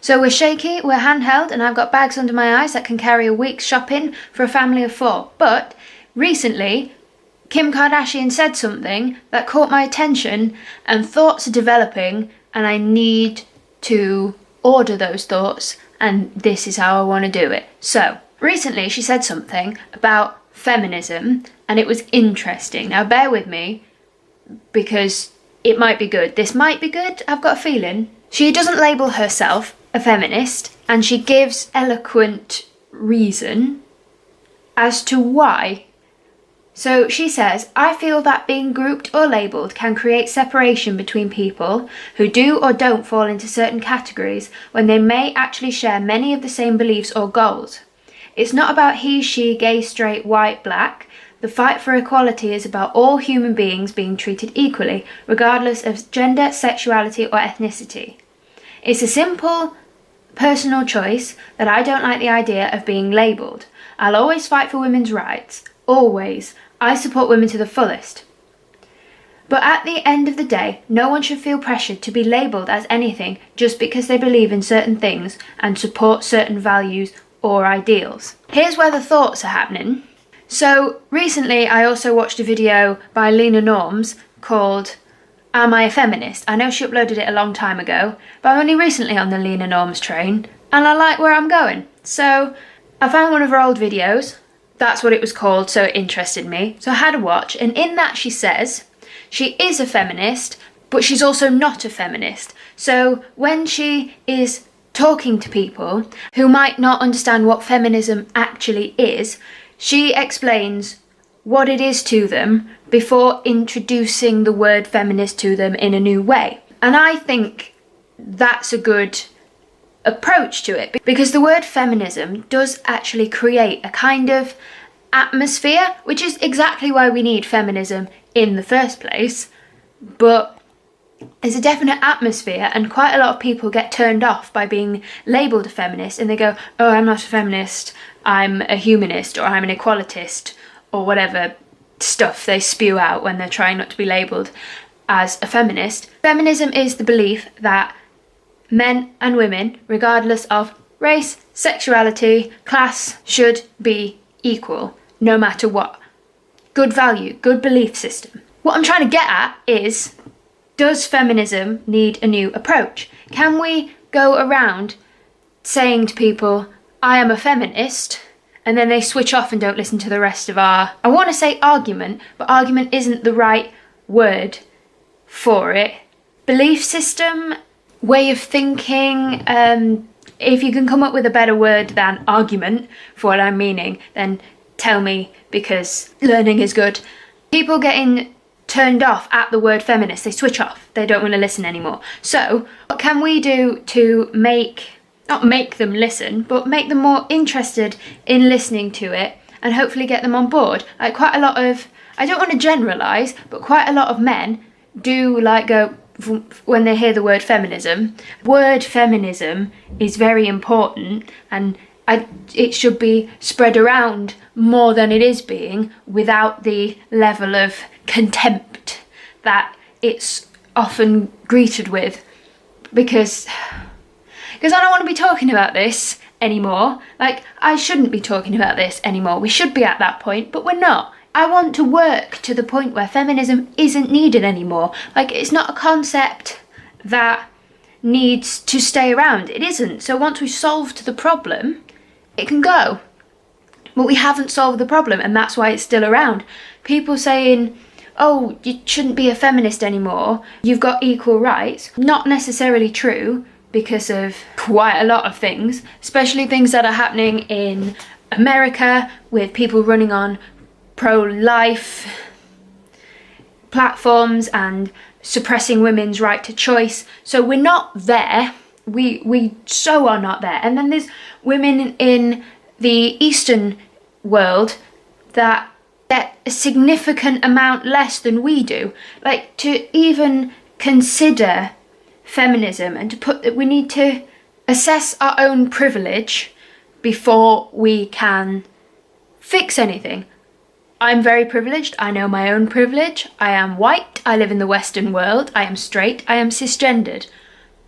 So we're shaky, we're handheld, and I've got bags under my eyes that can carry a week's shopping for a family of 4. But recently, Kim Kardashian said something that caught my attention, and thoughts are developing, and I need to order those thoughts, and this is how I want to do it. So, recently she said something about feminism, and it was interesting. Now bear with me, because it might be good. This might be good, I've got a feeling. She doesn't label herself a feminist, and she gives eloquent reason as to why. So she says, I feel that being grouped or labelled can create separation between people who do or don't fall into certain categories when they may actually share many of the same beliefs or goals. It's not about he, she, gay, straight, white, black. The fight for equality is about all human beings being treated equally, regardless of gender, sexuality or ethnicity. It's a simple, personal choice that I don't like the idea of being labelled. I'll always fight for women's rights. Always. I support women to the fullest. But at the end of the day, no one should feel pressured to be labelled as anything just because they believe in certain things and support certain values or ideals. Here's where the thoughts are happening. So recently I also watched a video by Leena Norms called Am I a Feminist? I know she uploaded it a long time ago, but I'm only recently on the Leena Norms train and I like where I'm going. So I found one of her old videos. That's what it was called, so it interested me. So I had a watch, and in that she says she is a feminist, but she's also not a feminist. So when she is talking to people who might not understand what feminism actually is, she explains what it is to them before introducing the word feminist to them in a new way. And I think that's a good approach to it, because the word feminism does actually create a kind of atmosphere, which is exactly why we need feminism in the first place. But there's a definite atmosphere, and quite a lot of people get turned off by being labelled a feminist, and they go, oh, I'm not a feminist, I'm a humanist, or I'm an equalitist, or whatever stuff they spew out when they're trying not to be labelled as a feminist. Feminism is the belief that men and women, regardless of race, sexuality, class, should be equal, no matter what. Good value, good belief system. What I'm trying to get at is, does feminism need a new approach? Can we go around saying to people, I am a feminist, and then they switch off and don't listen to the rest of our, I want to say argument, but argument isn't the right word for it. Belief system, way of thinking, if you can come up with a better word than argument for what I'm meaning, then tell me, because learning is good. People getting turned off at the word feminist, they switch off, they don't want to listen anymore. So what can we do to not make them listen, but make them more interested in listening to it, and hopefully get them on board? Like quite a lot of, I don't want to generalise, but quite a lot of men do like go, when they hear the word feminism. Word feminism is very important, and it should be spread around more than it is being, without the level of contempt that it's often greeted with, because I don't want to be talking about this anymore. Like, I shouldn't be talking about this anymore. We should be at that point, but we're not. I want to work to the point where feminism isn't needed anymore. Like, it's not a concept that needs to stay around. It isn't. So once we've solved the problem, it can go. But we haven't solved the problem, and that's why it's still around. People saying, oh, you shouldn't be a feminist anymore, you've got equal rights. Not necessarily true, because of quite a lot of things, especially things that are happening in America with people running on pro-life platforms and suppressing women's right to choice. So we're not there. We so are not there. And then there's women in the Eastern world that get a significant amount less than we do. Like, to even consider feminism and to put that, we need to assess our own privilege before we can fix anything. I'm very privileged, I know my own privilege. I am white, I live in the Western world, I am straight, I am cisgendered.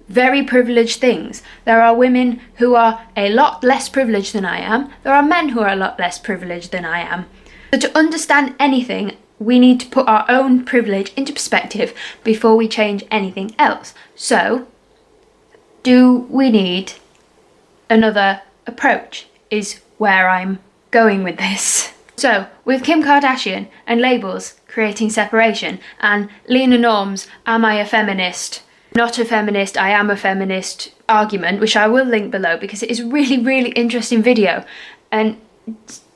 very privileged things. There are women who are a lot less privileged than I am. There are men who are a lot less privileged than I am. So to understand anything, we need to put our own privilege into perspective before we change anything else. So, do we need another approach? Is where I'm going with this. So, with Kim Kardashian and labels creating separation, and Leena Norms, am I a feminist? Not a feminist, I am a feminist argument, which I will link below because it is a really, really interesting video. And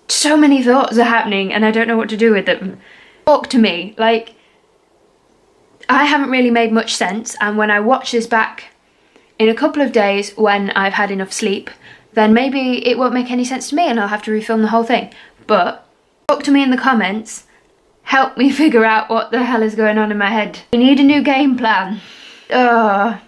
so many thoughts are happening and I don't know what to do with them. Talk to me. Like, I haven't really made much sense, and when I watch this back in a couple of days when I've had enough sleep, then maybe it won't make any sense to me and I'll have to refilm the whole thing. But talk to me in the comments. Help me figure out what the hell is going on in my head. I need a new game plan. Ugh.